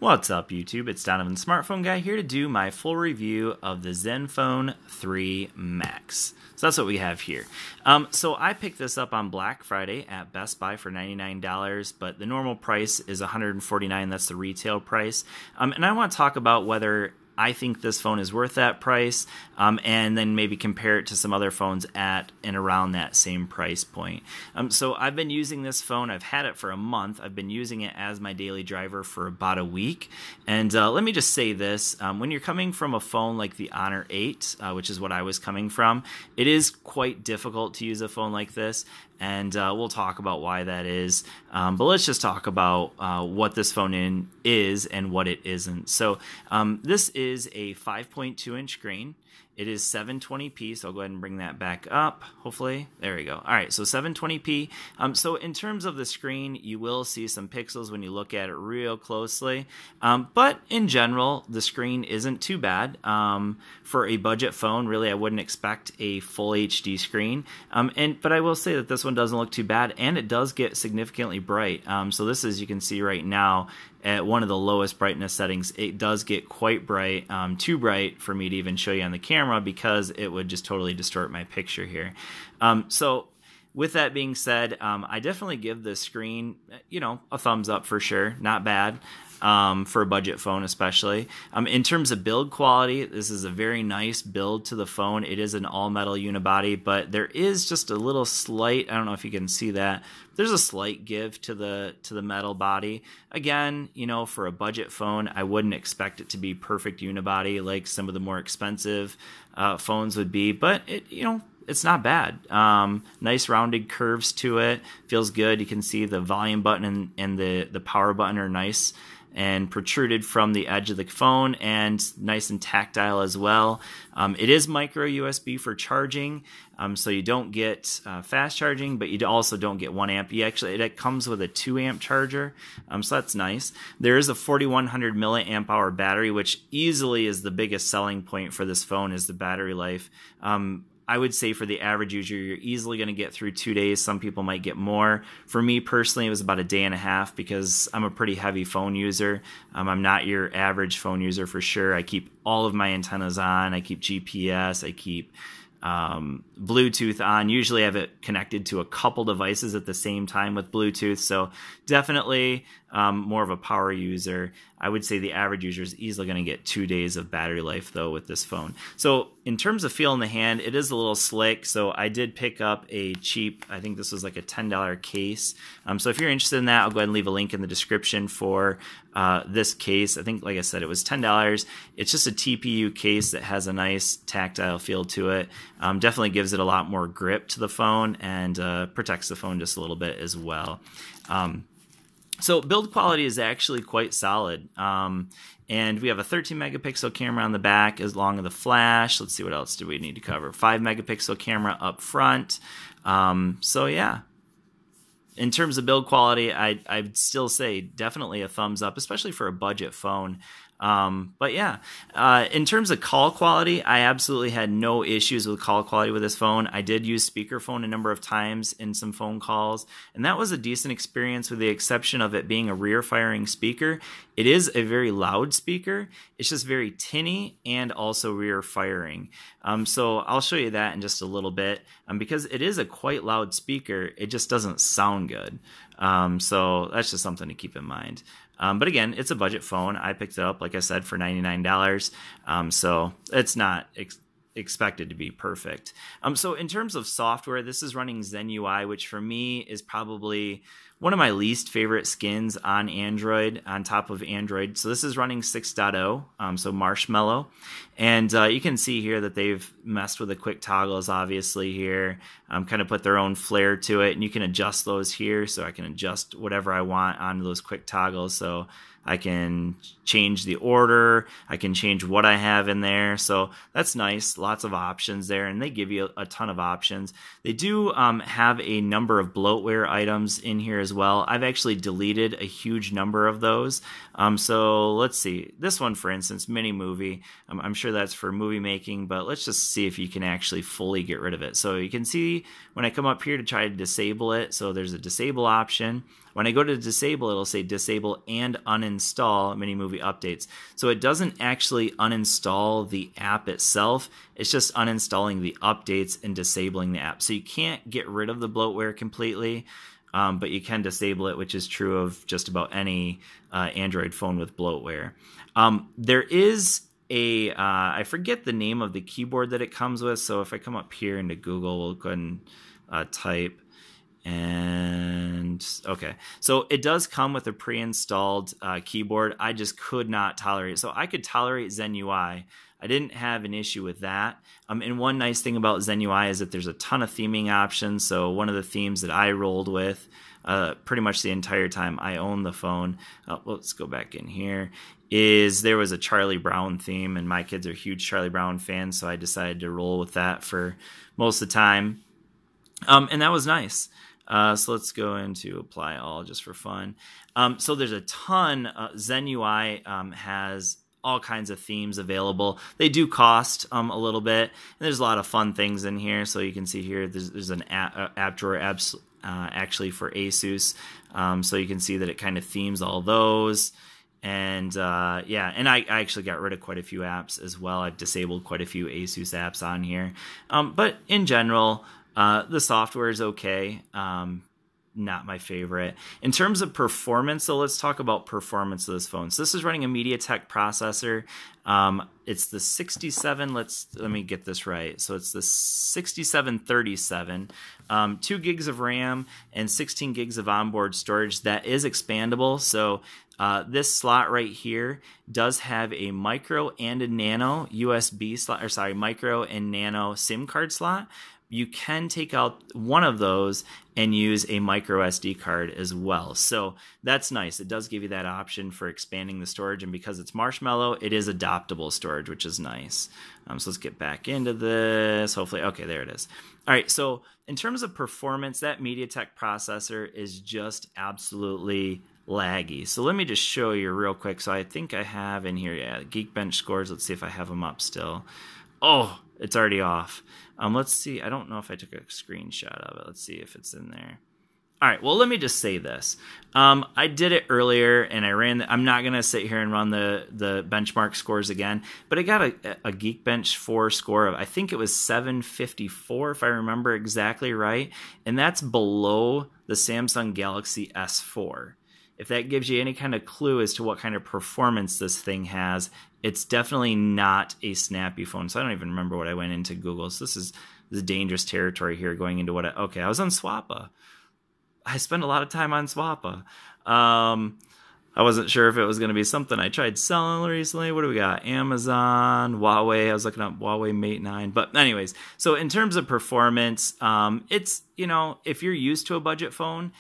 What's up, YouTube? It's Donovan, Smartphone Guy, here to do my full review of the Zenfone 3 Max. So that's what we have here. So I picked this up on Black Friday at Best Buy for $99, but the normal price is $149. That's the retail price. And I want to talk about whether I think this phone is worth that price, and then maybe compare it to some other phones at and around that same price point. So I've been using this phone. I've had it for a month. I've been using it as my daily driver for about a week. And let me just say this. When you're coming from a phone like the Honor 8, which is what I was coming from, it is quite difficult to use a phone like this. And we'll talk about why that is. But let's just talk about what this phone is and what it isn't. So this is a 5.2-inch screen. It is 720p, so I'll go ahead and bring that back up, hopefully. There we go. All right, so 720p. So in terms of the screen, you will see some pixels when you look at it real closely. But in general, the screen isn't too bad. For a budget phone, really, I wouldn't expect a full HD screen. But I will say that this one doesn't look too bad, and it does get significantly bright. So this is, you can see right now, at one of the lowest brightness settings, it does get quite bright, too bright for me to even show you on the camera because it would just totally distort my picture here. So with that being said, I definitely give this screen, a thumbs up for sure. Not bad. For a budget phone especially. In terms of build quality, this is a very nice build to the phone. It is an all-metal unibody, but there is just a little slight, I don't know if you can see that, there's a slight give to the metal body. Again, for a budget phone, I wouldn't expect it to be perfect unibody like some of the more expensive phones would be, but it's not bad. Nice rounded curves to it. Feels good. You can see the volume button and the power button are nice and protruded from the edge of the phone, and nice and tactile as well. It is micro USB for charging, so you don't get fast charging, but you also don't get 1 amp. It comes with a 2 amp charger, so that's nice. There is a 4100 milliamp hour battery, which easily is the biggest selling point for this phone, is the battery life. I would say for the average user, you're easily going to get through 2 days. Some people might get more. For me personally, it was about a day and a half because I'm a pretty heavy phone user. I'm not your average phone user for sure. I keep all of my antennas on. I keep GPS. I keep Bluetooth on. Usually I have it connected to a couple devices at the same time with Bluetooth, so definitely more of a power user. I would say the average user is easily going to get 2 days of battery life though with this phone. So in terms of feel in the hand, it is a little slick. So I did pick up a cheap, I think this was like a $10 case. So if you're interested in that, I'll go ahead and leave a link in the description for this case. I think, like I said, it was $10. It's just a TPU case that has a nice tactile feel to it. Definitely gives it a lot more grip to the phone and protects the phone just a little bit as well. So build quality is actually quite solid. And we have a 13 megapixel camera on the back as long as the flash. Let's see, what else do we need to cover? 5 megapixel camera up front. So yeah. In terms of build quality, I'd still say definitely a thumbs up, especially for a budget phone. But yeah, in terms of call quality, I absolutely had no issues with call quality with this phone. I did use speakerphone a number of times in some phone calls, and that was a decent experience with the exception of it being a rear firing speaker. It is a very loud speaker. It's just very tinny and also rear firing. So I'll show you that in just a little bit. Because it is a quite loud speaker, it just doesn't sound good. So that's just something to keep in mind. But again, it's a budget phone. I picked it up, like I said, for $99. So it's not expected to be perfect. So in terms of software, this is running Zen UI, which for me is probably one of my least favorite skins on Android, on top of Android. So this is running 6.0, so Marshmallow. And you can see here that they've messed with the quick toggles, obviously, here. Kind of put their own flair to it. And you can adjust those here, so I can adjust whatever I want onto those quick toggles. So I can change the order. I can change what I have in there. So that's nice. Lots of options there, and they give you a ton of options. They do have a number of bloatware items in here as as well. I've actually deleted a huge number of those. So let's see. This one, for instance, Mini Movie. I'm sure that's for movie making, but let's just see if you can actually fully get rid of it. So you can see when I come up here to try to disable it, so there's a disable option. When I go to disable, it'll say disable and uninstall Mini Movie updates. So it doesn't actually uninstall the app itself. It's just uninstalling the updates and disabling the app. So you can't get rid of the bloatware completely, but you can disable it, which is true of just about any Android phone with bloatware. There is a, I forget the name of the keyboard that it comes with. So if I come up here into Google, we'll go ahead and type. And okay, so it does come with a pre-installed keyboard. I just could not tolerate it. So I could tolerate Zen UI. I didn't have an issue with that. And one nice thing about Zen UI is that there's a ton of theming options. So one of the themes that I rolled with pretty much the entire time I owned the phone, let's go back in here, is there was a Charlie Brown theme, and my kids are huge Charlie Brown fans, so I decided to roll with that for most of the time. And that was nice. So let's go into apply all just for fun. So there's a ton. Zen UI has all kinds of themes available. They do cost a little bit, and there's a lot of fun things in here. So you can see here there's an app drawer actually for ASUS. So you can see that it kind of themes all those. And yeah, and I actually got rid of quite a few apps as well. I've disabled quite a few ASUS apps on here. But in general, the software is okay. Not my favorite. In terms of performance, so let's talk about performance of this phone. So this is running a MediaTek processor. It's the 67, let me get this right. So it's the 6737, 2 gigs of RAM and 16 gigs of onboard storage. That is expandable. So this slot right here does have a micro and a nano USB slot, or sorry, micro and nano SIM card slot. You can take out one of those and use a micro SD card as well. So that's nice. It does give you that option for expanding the storage, and because it's Marshmallow, it is adoptable storage, which is nice. So let's get back into this. Hopefully, okay, there it is. All right, so in terms of performance, that MediaTek processor is just absolutely laggy. So let me just show you real quick. So I think I have in here, yeah, Geekbench scores. Let's see if I have them up still. Oh, it's already off. Let's see. I don't know if I took a screenshot of it. Let's see if it's in there. All right. Well, let me just say this. I did it earlier, and I ran. I'm not going to sit here and run the benchmark scores again, but I got a Geekbench 4 score of, I think it was 754, if I remember exactly right, and that's below the Samsung Galaxy S4. If that gives you any kind of clue as to what kind of performance this thing has, it's definitely not a snappy phone. So I don't even remember what I went into Google. So this is dangerous territory here going into what okay, I was on Swappa. I spent a lot of time on Swappa. I wasn't sure if it was going to be something I tried selling recently. What do we got? Amazon, Huawei. I was looking up Huawei Mate 9. But anyways, so in terms of performance, it's, you know, if you're used to a budget phone,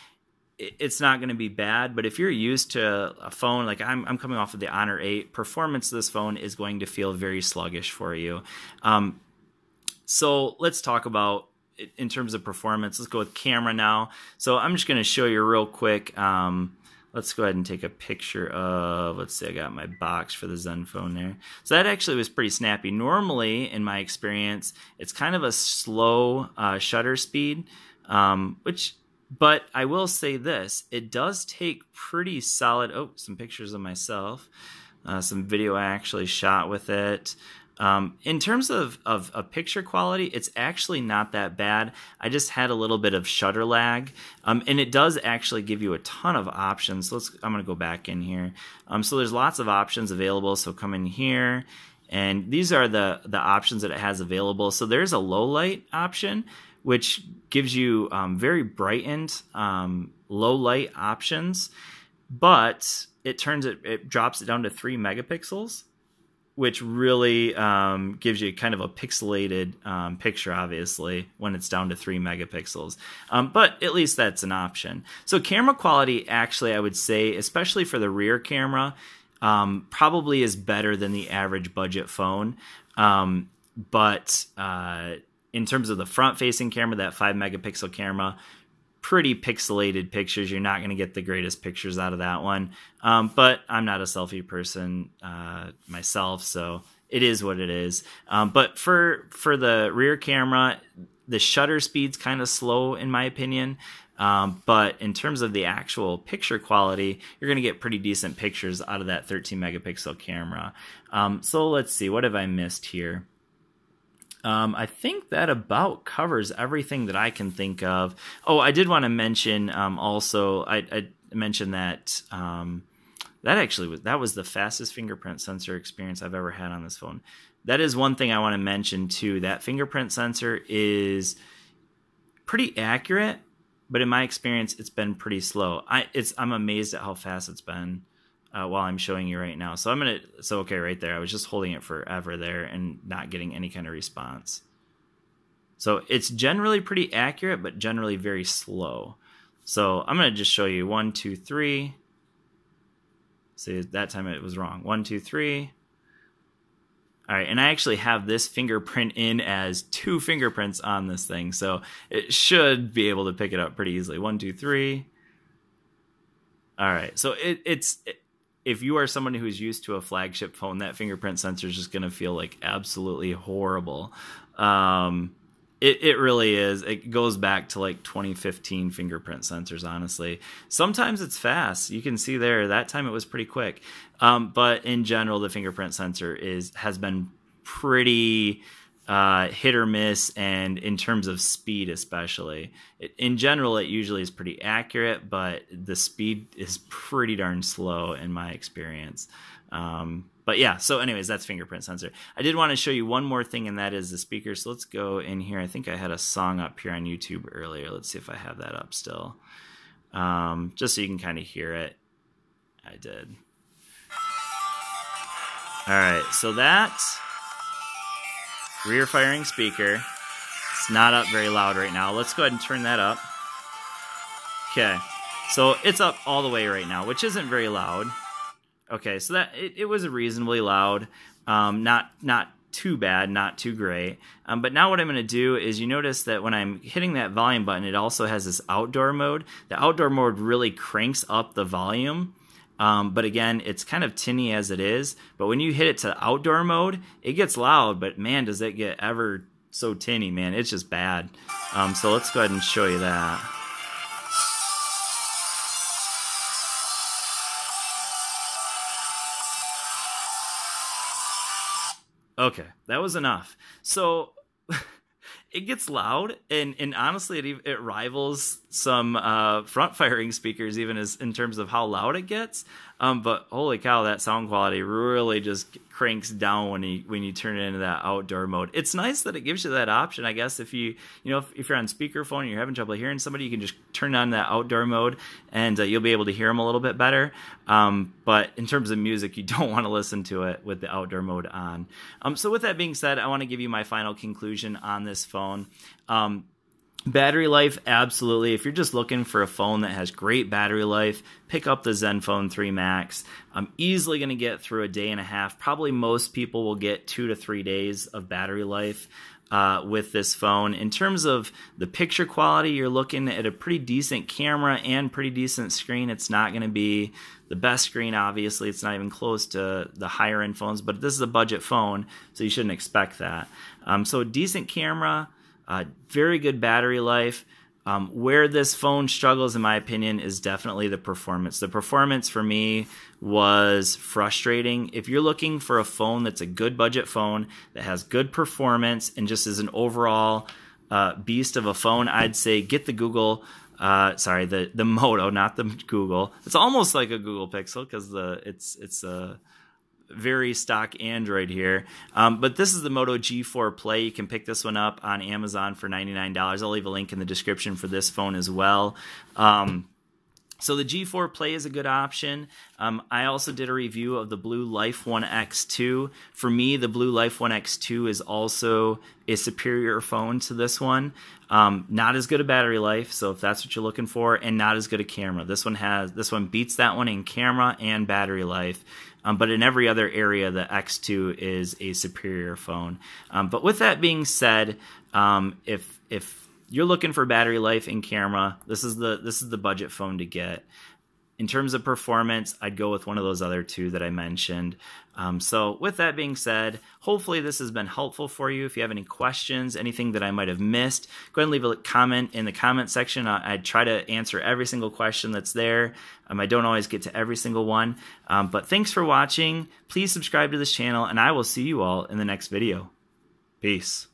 it's not going to be bad, but if you're used to a phone, like I'm coming off of the Honor 8, performance of this phone is going to feel very sluggish for you. So let's talk about, in terms of performance, let's go with camera now. So I'm just going to show you real quick. Let's go ahead and take a picture of, let's see, I got my box for the Zen phone there. So that actually was pretty snappy. Normally, in my experience, it's kind of a slow shutter speed, but I will say this, it does take pretty solid, some pictures of myself, some video I actually shot with it. In terms of picture quality, it's actually not that bad. I just had a little bit of shutter lag, and it does actually give you a ton of options. So I'm going to go back in here. So there's lots of options available, so come in here. And these are the options that it has available. So there's a low light option, which gives you very brightened low light options, but it drops it down to 3 megapixels, which really gives you kind of a pixelated picture, obviously, when it's down to 3 megapixels. But at least that's an option. So camera quality, actually, I would say, especially for the rear camera, probably is better than the average budget phone. But in terms of the front-facing camera, that 5 megapixel camera, pretty pixelated pictures. You're not going to get the greatest pictures out of that one. But I'm not a selfie person myself, so it is what it is. But for the rear camera, the shutter speed's kind of slow in my opinion. But in terms of the actual picture quality, you're going to get pretty decent pictures out of that 13 megapixel camera. So let's see, what have I missed here? I think that about covers everything that I can think of. Oh, I did want to mention also, I mentioned that that was the fastest fingerprint sensor experience I've ever had on this phone. That is one thing I want to mention too. That fingerprint sensor is pretty accurate, but in my experience, it's been pretty slow. I'm amazed at how fast it's been while I'm showing you right now. So okay, right there. I was just holding it forever there and not getting any kind of response. So it's generally pretty accurate, but generally very slow. So I'm going to just show you 1, 2, 3. See, that time it was wrong. 1, 2, 3. All right, and I actually have this fingerprint in as 2 fingerprints on this thing, so it should be able to pick it up pretty easily. 1, 2, 3. All right, so if you are someone who's used to a flagship phone, that fingerprint sensor is just going to feel like absolutely horrible. It really is. It goes back to like 2015 fingerprint sensors, honestly. Sometimes it's fast. You can see there, that time it was pretty quick. But in general, the fingerprint sensor has been pretty hit or miss, and in terms of speed especially. In general, it usually is pretty accurate, but the speed is pretty darn slow in my experience. But yeah, so anyways, that's fingerprint sensor. I did want to show you one more thing, and that is the speaker. So let's go in here. I think I had a song up here on YouTube earlier. Let's see if I have that up still. Just so you can kind of hear it. I did. All right, so that rear firing speaker. It's not up very loud right now. Let's go ahead and turn that up. Okay, so it's up all the way right now, which isn't very loud. Okay, so that it was reasonably loud, not too bad, not too great. But now what I'm going to do is, you notice that when I'm hitting that volume button, it also has this outdoor mode. The outdoor mode really cranks up the volume. But again, it's kind of tinny as it is. But when you hit it to outdoor mode, it gets loud. But man, does it get ever so tinny, man. It's just bad. So let's go ahead and show you that. Okay, that was enough. So it gets loud, and honestly, it rivals some front-firing speakers, even in terms of how loud it gets. But holy cow, that sound quality really just cranks down when you turn it into that outdoor mode. It's nice that it gives you that option, I guess. If you're on speakerphone and you're having trouble hearing somebody, you can just turn on that outdoor mode, and you'll be able to hear them a little bit better. But in terms of music, you don't want to listen to it with the outdoor mode on. So with that being said, I want to give you my final conclusion on this phone. Battery life, absolutely. If you're just looking for a phone that has great battery life, pick up the Zenfone 3 Max. I'm easily going to get through a day and a half. Probably most people will get 2 to 3 days of battery life with this phone. In terms of the picture quality, you're looking at a pretty decent camera and pretty decent screen. It's not going to be the best screen, obviously. It's not even close to the higher end phones, but this is a budget phone, so you shouldn't expect that. So a decent camera, very good battery life. Where this phone struggles, in my opinion, is definitely the performance. The performance for me was frustrating. If you're looking for a phone that's a good budget phone, that has good performance, and just is an overall beast of a phone, I'd say get the the Moto, not the Google. It's almost like a Google Pixel because it's a very stock Android here. But this is the Moto G4 Play. You can pick this one up on Amazon for $99. I'll leave a link in the description for this phone as well. So the G4 Play is a good option. I also did a review of the Blue Life One X2. For me, the Blue Life One X2 is also a superior phone to this one. Not as good a battery life, so if that's what you're looking for, and not as good a camera. This one beats that one in camera and battery life. But in every other area, the X2 is a superior phone. But with that being said, if you're looking for battery life and camera, this is the budget phone to get. In terms of performance, I'd go with one of those other two that I mentioned. So with that being said, hopefully this has been helpful for you. If you have any questions, anything that I might have missed, go ahead and leave a comment in the comment section. I try to answer every single question that's there. I don't always get to every single one. But thanks for watching. Please subscribe to this channel, and I will see you all in the next video. Peace.